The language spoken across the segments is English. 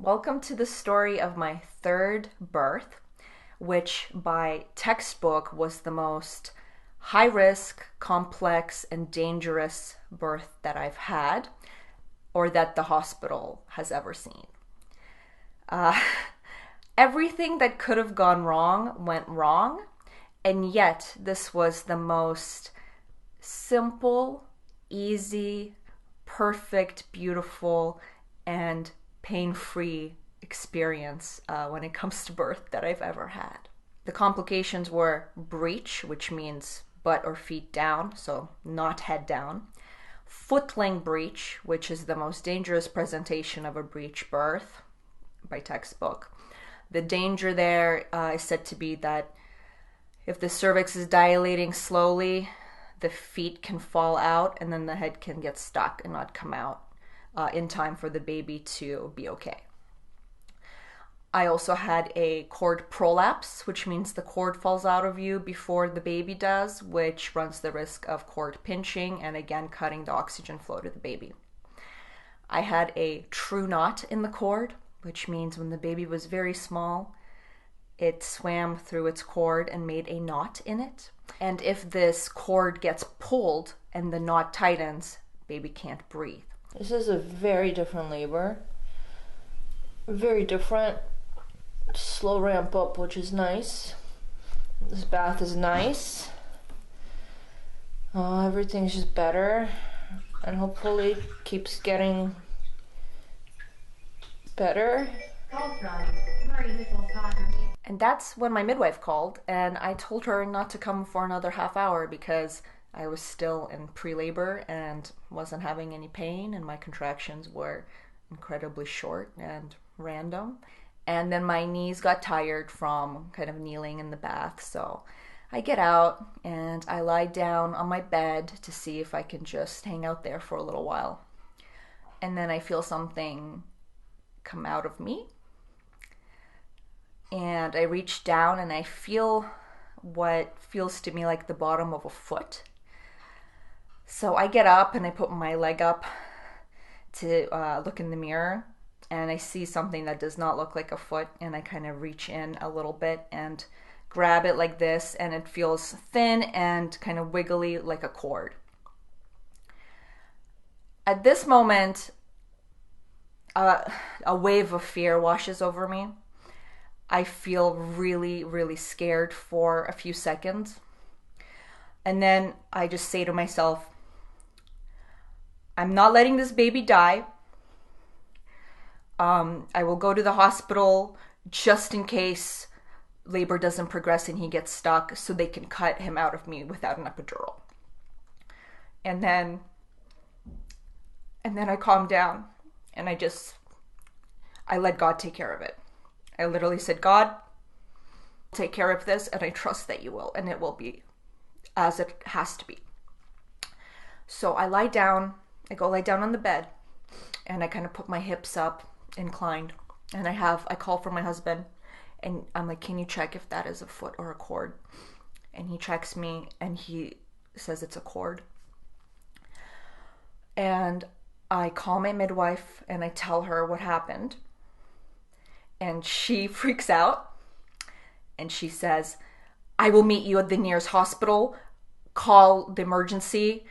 Welcome to the story of my third birth, which by textbook was the most high risk, complex, and dangerous birth that I've had or that the hospital has ever seen. Uh, Everything that could have gone wrong went wrong, and yet this was the most simple, easy, perfect, beautiful, and pain free experience when it comes to birth that I've ever had. The complications were breech, which means butt or feet down, so not head down. Footling breech, which is the most dangerous presentation of a breech birth by textbook. The danger there is said to be that if the cervix is dilating slowly, the feet can fall out and then the head can get stuck and not come out in time for the baby to be okay. I also had a cord prolapse, which means the cord falls out of you before the baby does, which runs the risk of cord pinching and again cutting the oxygen flow to the baby. I had a true knot in the cord, which means when the baby was very small, it swam through its cord and made a knot in it. And if this cord gets pulled and the knot tightens, baby can't breathe. This is a very different labor. Very different. Slow ramp up, which is nice. This bath is nice. Everything's just better. And hopefully keeps getting better. And that's when my midwife called, and I told her not to come for another half hour because I was still in pre-labor and wasn't having any pain, and my contractions were incredibly short and random. And then my knees got tired from kind of kneeling in the bath, so I get out and I lie down on my bed to see if I can just hang out there for a little while. And then I feel something come out of me. And I reach down and I feel what feels to me like the bottom of a foot. So I get up and I put my leg up to look in the mirror, and I see something that does not look like a foot, and I kind of reach in a little bit and grab it like this, and it feels thin and kind of wiggly like a cord. At this moment, a wave of fear washes over me. I feel really, really scared for a few seconds. And then I just say to myself, I'm not letting this baby die. I will go to the hospital just in case labor doesn't progress and he gets stuck so they can cut him out of me without an epidural. And then I calm down and I let God take care of it. I literally said, God, take care of this, and I trust that you will, and it will be as it has to be. So I go lie down on the bed, and I kind of put my hips up, inclined, and I call for my husband, and I'm like, can you check if that is a foot or a cord? And he checks me, and he says it's a cord. And I call my midwife, and I tell her what happened. And she freaks out and she says, I will meet you at the nearest hospital, call the emergency,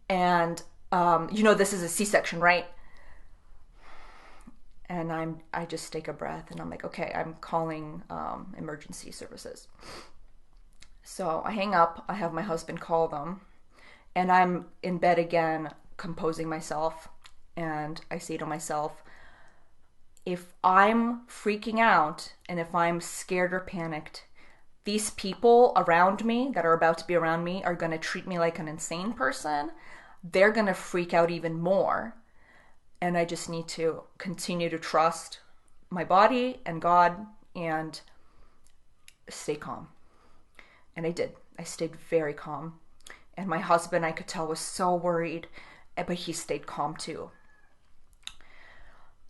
and this is a C-section, right? And I just take a breath and I'm like, okay, I'm calling emergency services. So I hang up, I have my husband call them, and I'm in bed again, composing myself, and I say to myself, if I'm freaking out and if I'm scared or panicked, these people around me that are about to be around me are going to treat me like an insane person. They're going to freak out even more. And I just need to continue to trust my body and God and stay calm. And I did. I stayed very calm. And my husband, I could tell, was so worried, but he stayed calm too.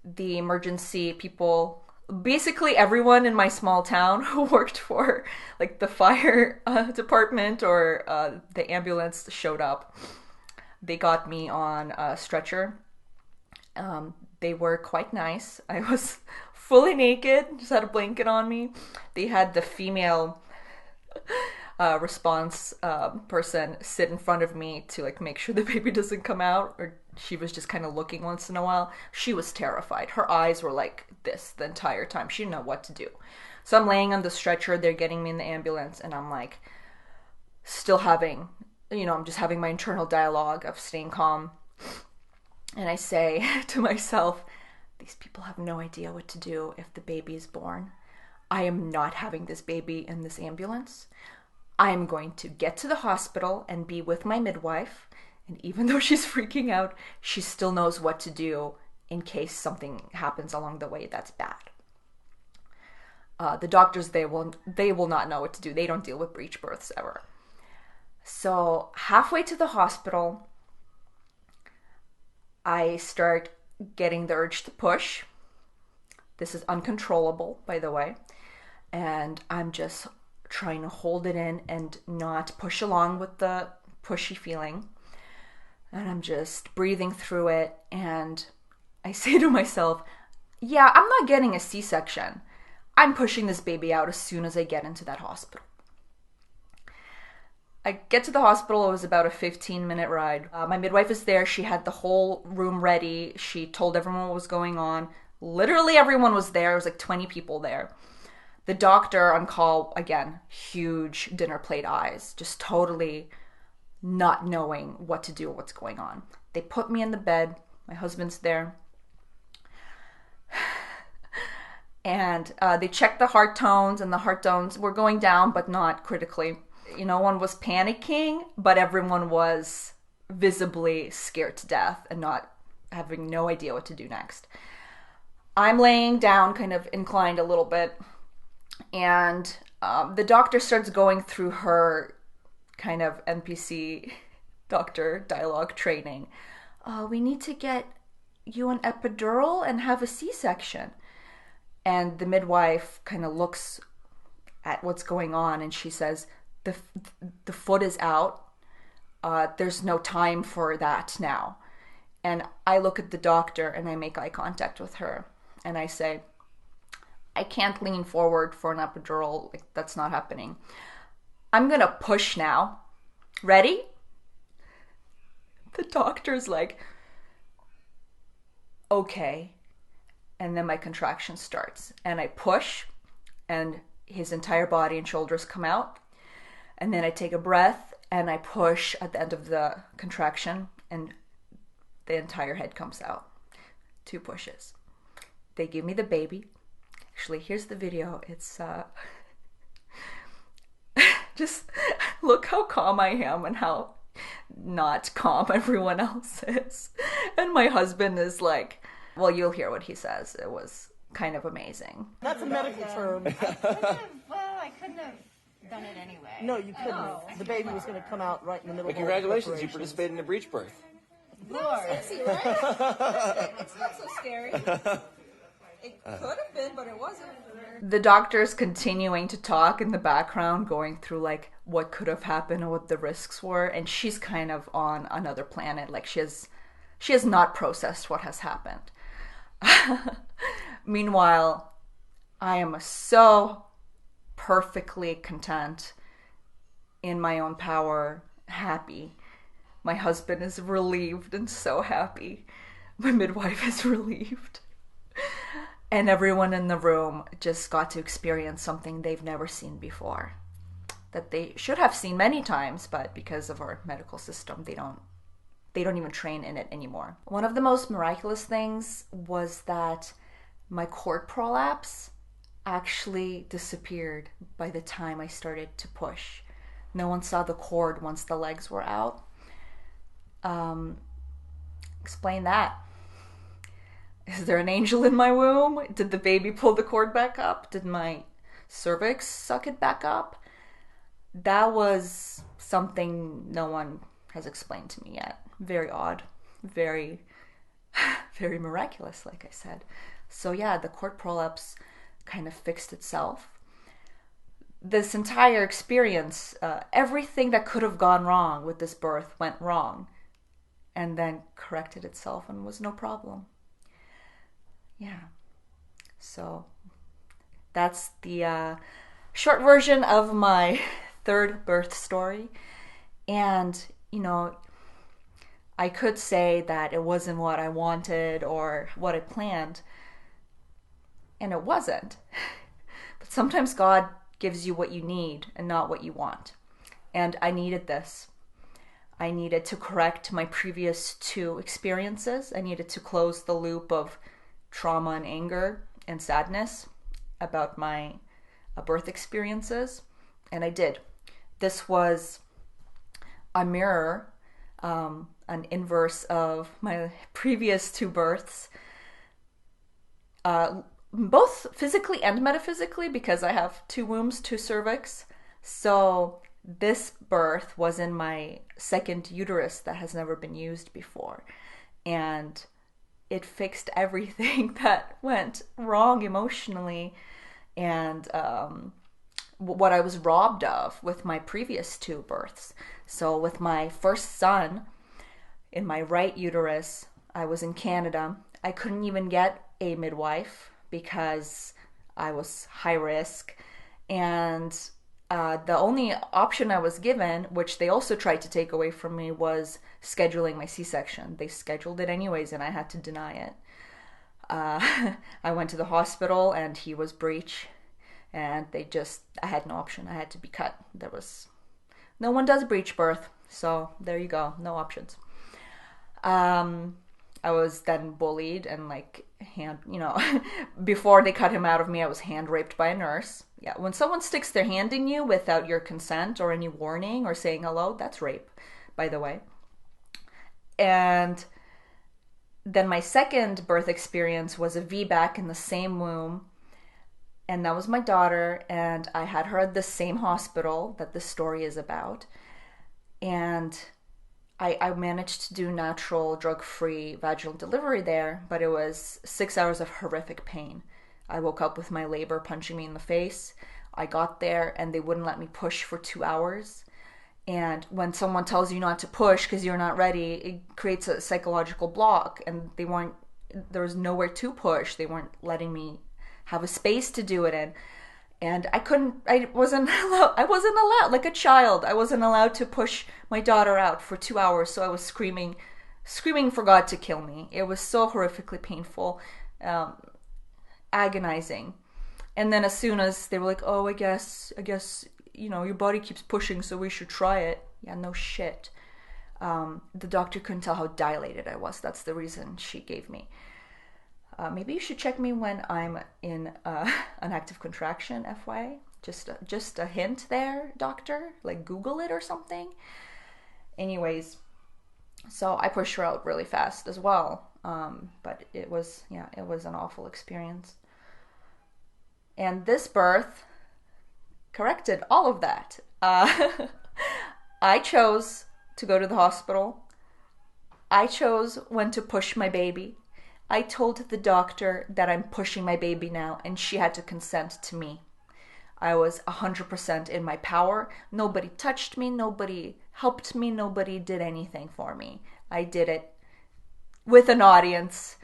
The emergency people, basically everyone in my small town who worked for like the fire department or the ambulance showed up. They got me on a stretcher. They were quite nice. I was fully naked, just had a blanket on me. They had the female response person sit in front of me to like make sure the baby doesn't come out, or she was just kind of looking once in a while. She was terrified. Her eyes were like this the entire time. She didn't know what to do. So I'm laying on the stretcher, they're getting me in the ambulance, and I'm like still having, I'm just having my internal dialogue of staying calm. And I say to myself, these people have no idea what to do if the baby is born. I am not having this baby in this ambulance. I am going to get to the hospital and be with my midwife. And even though she's freaking out, she still knows what to do in case something happens along the way that's bad. The doctors, they will not know what to do. They don't deal with breech births ever. So halfway to the hospital, I start getting the urge to push. This is uncontrollable, by the way. And I'm just trying to hold it in and not push along with the pushy feeling. And I'm just breathing through it. And I say to myself, yeah, I'm not getting a C-section. I'm pushing this baby out as soon as I get into that hospital. I get to the hospital. It was about a 15-minute ride. My midwife is there. She had the whole room ready. She told everyone what was going on. Literally everyone was there. It was like 20 people there. The doctor on call, again, huge dinner plate eyes, just totally not knowing what to do or what's going on. They put me in the bed. My husband's there. And they checked the heart tones, and the heart tones were going down, but not critically. No one was panicking, but everyone was visibly scared to death and not having no idea what to do next. I'm laying down, kind of inclined a little bit, and the doctor starts going through her kind of NPC doctor dialogue training. We need to get you an epidural and have a C-section. And the midwife kind of looks at what's going on, and she says, the foot is out. There's no time for that now. And I look at the doctor and I make eye contact with her. And I say, I can't lean forward for an epidural. Like, that's not happening. I'm going to push now. Ready? The doctor's like, okay. And then my contraction starts. And I push, and his entire body and shoulders come out. And then I take a breath, and I push at the end of the contraction, and the entire head comes out. 2 pushes. They give me the baby. Actually, here's the video. It's just look how calm I am and how not calm everyone else is. And my husband is like, well, you'll hear what he says. It was kind of amazing. That's a medical term. I couldn't have done it anyway. No, you couldn't. No. The baby was going to come out right in the middle. Well, of congratulations, you participated in a breech birth. Lord. Sexy, right? It's not so scary. It could have been, but it wasn't. The doctor's continuing to talk in the background, going through like what could have happened and what the risks were, and she's kind of on another planet. Like she has not processed what has happened. Meanwhile, I am so perfectly content in my own power, happy. My husband is relieved and so happy. My midwife is relieved. And everyone in the room just got to experience something they've never seen before. That they should have seen many times, but because of our medical system, they don't even train in it anymore. One of the most miraculous things was that my cord prolapse actually disappeared by the time I started to push. No one saw the cord once the legs were out. Explain that. Is there an angel in my womb? Did the baby pull the cord back up? Did my cervix suck it back up? That was something no one has explained to me yet. Very odd. Very, very miraculous, like I said. So yeah, the cord prolapse kind of fixed itself. This entire experience, everything that could have gone wrong with this birth went wrong, and then corrected itself and was no problem. Yeah. So that's the short version of my third birth story. And, I could say that it wasn't what I wanted or what I planned, and it wasn't. But sometimes God gives you what you need and not what you want. And I needed this. I needed to correct my previous two experiences. I needed to close the loop of trauma and anger and sadness about my birth experiences. And I did. This was a mirror, an inverse of my previous two births, both physically and metaphysically, because I have two wombs, two cervix. So this birth was in my second uterus that has never been used before. And it fixed everything that went wrong emotionally and what I was robbed of with my previous two births. So with my first son in my right uterus, I was in Canada. I couldn't even get a midwife because I was high risk. And the only option I was given, which they also tried to take away from me, was scheduling my C-section. They scheduled it anyways, and I had to deny it. I went to the hospital, and he was breech, and I had no option. I had to be cut. No one does breech birth, so there you go, no options. I was then bullied and before they cut him out of me, I was hand raped by a nurse. Yeah, when someone sticks their hand in you without your consent or any warning or saying hello, that's rape, by the way. And then my second birth experience was a VBAC in the same womb. And that was my daughter, and I had her at the same hospital that this story is about. And I managed to do natural, drug-free vaginal delivery there, but it was 6 hours of horrific pain. I woke up with my labor punching me in the face. I got there, and they wouldn't let me push for 2 hours. And when someone tells you not to push because you're not ready, it creates a psychological block, and there was nowhere to push. They weren't letting me have a space to do it in. And I wasn't allowed, like a child, I wasn't allowed to push my daughter out for 2 hours, so I was screaming for God to kill me. It was so horrifically painful, agonizing. And then as soon as they were like, oh, I guess, your body keeps pushing, so we should try it. Yeah, no shit. The doctor couldn't tell how dilated I was. That's the reason she gave me. Maybe you should check me when I'm in an active contraction, FYI. Just a hint there, doctor. Like Google it or something. Anyways, so I pushed her out really fast as well. But it was an awful experience. And this birth corrected all of that. I chose to go to the hospital. I chose when to push my baby. I told the doctor that I'm pushing my baby now, and she had to consent to me. I was 100% in my power. Nobody touched me, nobody helped me, nobody did anything for me. I did it with an audience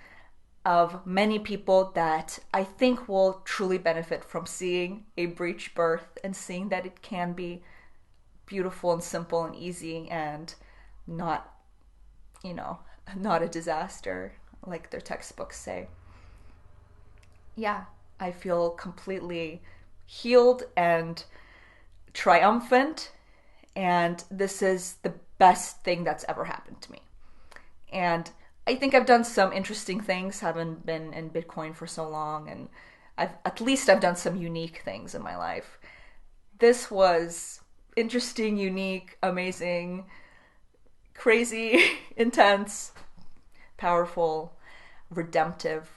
of many people that I think will truly benefit from seeing a breech birth and seeing that it can be beautiful and simple and easy and not a disaster, like their textbooks say. Yeah, I feel completely healed and triumphant, and this is the best thing that's ever happened to me. And I think I've done some interesting things, haven't been in Bitcoin for so long, and I've done some unique things in my life. This was interesting, unique, amazing, crazy, intense, powerful, redemptive.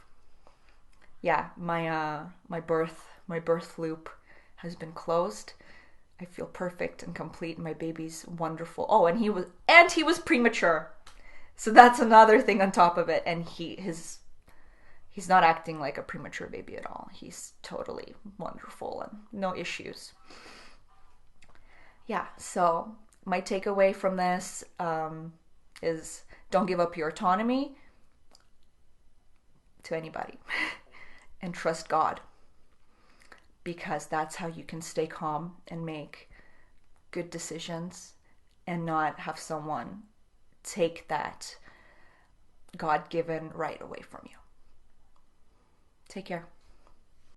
Yeah, my birth loop has been closed. I feel perfect and complete. My baby's wonderful. Oh, and he was premature. So that's another thing on top of it. And he's not acting like a premature baby at all. He's totally wonderful and no issues. Yeah, so my takeaway from this is don't give up your autonomy. to anybody. And trust God, because that's how you can stay calm and make good decisions and not have someone take that God-given right away from you. Take care.